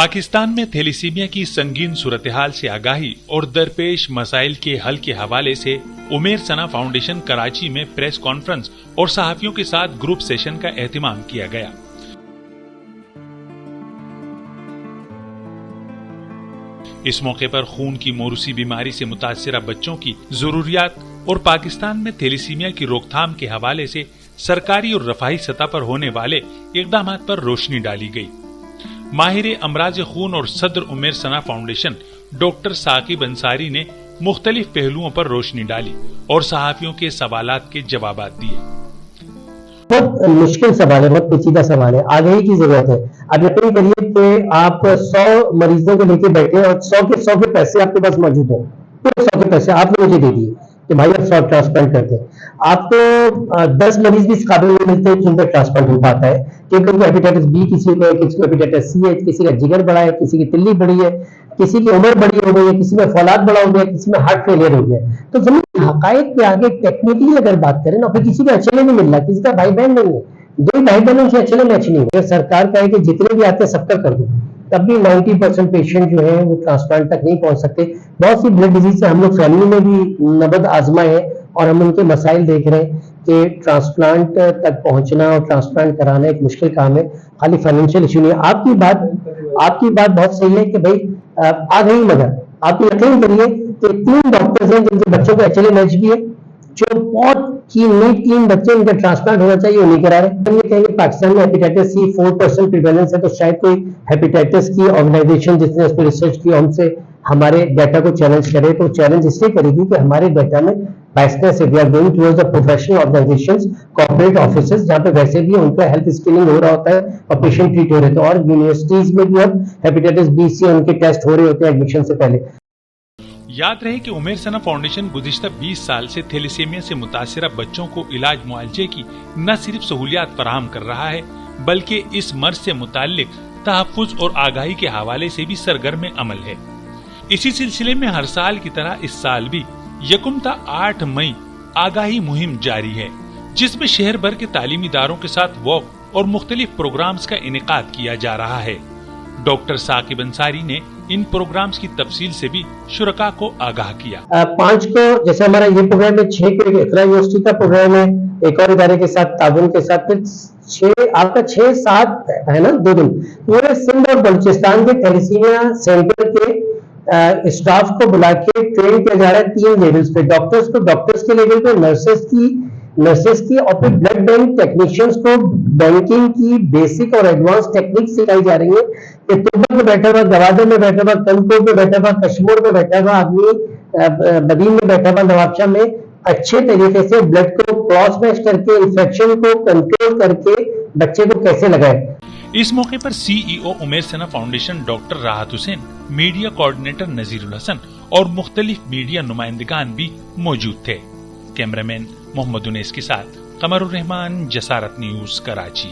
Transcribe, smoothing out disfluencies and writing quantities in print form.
پاکستان میں تھیلیسیمیا کی سنگین صورتحال سے آگاہی اور درپیش مسائل کے حل کے حوالے سے عمیر ثنا فاؤنڈیشن کراچی میں پریس کانفرنس اور صحافیوں کے ساتھ گروپ سیشن کا اہتمام کیا گیا۔ اس موقع پر خون کی موروثی بیماری سے متاثرہ بچوں کی ضروریات اور پاکستان میں تھیلیسیمیا کی روک تھام کے حوالے سے سرکاری اور رفاہی سطح پر ہونے والے اقدامات پر روشنی ڈالی گئی۔ ماہر امراض خون اور صدر عمیر ثنا فاؤنڈیشن ڈاکٹر ثاقب انصاری نے مختلف پہلوؤں پر روشنی ڈالی اور صحافیوں کے سوالات کے جوابات دیے۔ بہت مشکل سوال ہے، بہت پیچیدہ سوال ہے، آگاہی کی ضرورت ہے۔ اب یقین کریے کہ آپ 100 مریضوں کو لے کے بیٹھے اور 100 کے پیسے آپ کے پاس موجود ہوں، 100 کے پیسے آپ نے مجھے دے دیے کہ بھائی آپ 100 ٹرانسپلانٹ کر دیں، آپ کو 10 مریض بھی اس قابل نہیں ملتے جن کا ٹرانسپلانٹ ہو پاتا ہے، کیونکہ ہیپیٹائٹس بی کسی کو ہے، کسی کو ہیپیٹائٹس سی ہے، کسی کا جگر بڑا ہے، کسی کی تلی بڑی ہے، کسی کی عمر بڑی ہو گئی ہے، کسی میں فولاد بڑا ہو گیا، کسی میں ہارٹ فیلئر ہو گیا۔ تو زمین حقائق پہ آگے ٹیکنیکلی اگر بات کریں نا، پھر کسی کو اچھے نہیں مل رہا، کسی کا بھائی بہن نہیں ہے، دو بھائی بہنوں سے اچھے میچ نہیں ہے، سرکار کہے کہ جتنے بھی آتے ہیں سب کا کر دو، تب بھی 90% پیشنٹ جو ہے وہ ٹرانسپلانٹ تک نہیں پہنچ سکتے۔ بہت سی بلڈ ڈیزیز سے ہم لوگ فیملی میں بھی نبض آزمائے ہیں اور ہم ان کے مسائل دیکھ رہے ہیں کہ ٹرانسپلانٹ تک پہنچنا اور ٹرانسپلانٹ کرانا ایک مشکل کام ہے، خالی فائنینشیل ایشو نہیں ہے۔ آپ کی بات بہت صحیح ہے کہ بھائی آ گئی، مگر آپ یقین کریے کہ 3 ڈاکٹرز ہیں جن کے بچوں کا HLA-MH بھی ہے، جو بہت کی نیٹ 3 بچے ان کا ٹرانسپلانٹ ہونا چاہیے وہ نہیں کرا رہے۔ ہم یہ کہیں گے پاکستان میں ہیپیٹائٹس سی 4% پریویلنس ہے، تو شاید کوئی ہیپیٹائٹس کی آرگنائزیشن جس نے اس پہ ریسرچ کی ہم سے ہمارے ڈیٹا کو چیلنج کرے، تو چیلنج اس لیے کرے گی کہ ہمارے ڈیٹا میں بائسنس ہے۔ We are going towards the professional organisations, corporate offices, جہاں پہ ویسے بھی ان کا ہیلتھ اسکریننگ ہو رہا ہوتا ہے اور پیشنٹ ٹریٹ ہو رہے تھے، اور یونیورسٹیز میں بھی اب ہیپیٹائٹس بی سی ان کے ٹیسٹ ہو رہے ہوتے ہیں ایڈمیشن سے پہلے۔ یاد رہے کہ عمیر ثنا فاؤنڈیشن گزشتہ 20 سال سے تھیلیسیمیا سے متاثرہ بچوں کو علاج معالجے کی نہ صرف سہولیات فراہم کر رہا ہے بلکہ اس مرض سے متعلق تحفظ اور آگاہی کے حوالے سے بھی سرگرم عمل ہے۔ اسی سلسلے میں ہر سال کی طرح اس سال بھی 1 تا 8 مئی آگاہی مہم جاری ہے، جس میں شہر بھر کے تعلیمی اداروں کے ساتھ واک اور مختلف پروگرامز کا انعقاد کیا جا رہا ہے۔ ڈاکٹر ثاقب انصاری نے ان پروگرامز کی تفصیل سے بھی شرکاء کو آگاہ کیا۔ 5 کو جیسے ہمارا یہ پروگرام ہے، 6 کو اقرا یونیورسٹی کا پروگرام ہے، ایک اور ادارے کے ساتھ تعاون کے ساتھ، پھر 6-7 ہے نا 2 دن پورے سندھ اور بلوچستان کے تھیلیسیمیا سینٹر کے اسٹاف کو بلا کے ٹرین کیا جا رہا ہے 3 لیولز پہ، ڈاکٹرز کو ڈاکٹرز کے لیول پہ، نرسز کی اور پھر بلڈ بینک ٹیکنیشینز کو بینکنگ کی بیسک اور ایڈوانس ٹیکنیک سکھائی جا رہی ہے کہ تبت میں بیٹھا ہوا، گوادر میں بیٹھا ہوا، کنپور میں بیٹھا ہوا، کشمیر میں بیٹھا ہوا آدمی، بدین میں بیٹھا ہوا، نوابشاہ میں اچھے طریقے سے بلڈ کو کراس میچ کر کے انفیکشن کو کنٹرول کر کے بچے کو کیسے لگائے۔ اس موقع پر CEO عمیر ثنا فاؤنڈیشن ڈاکٹر راحت حسین، میڈیا کوآرڈینیٹر نذیر الحسن اور مختلف میڈیا نمائندگان بھی موجود تھے۔ کیمرہ مین محمد انیس کے ساتھ قمر الرحمان، جسارت نیوز، کراچی۔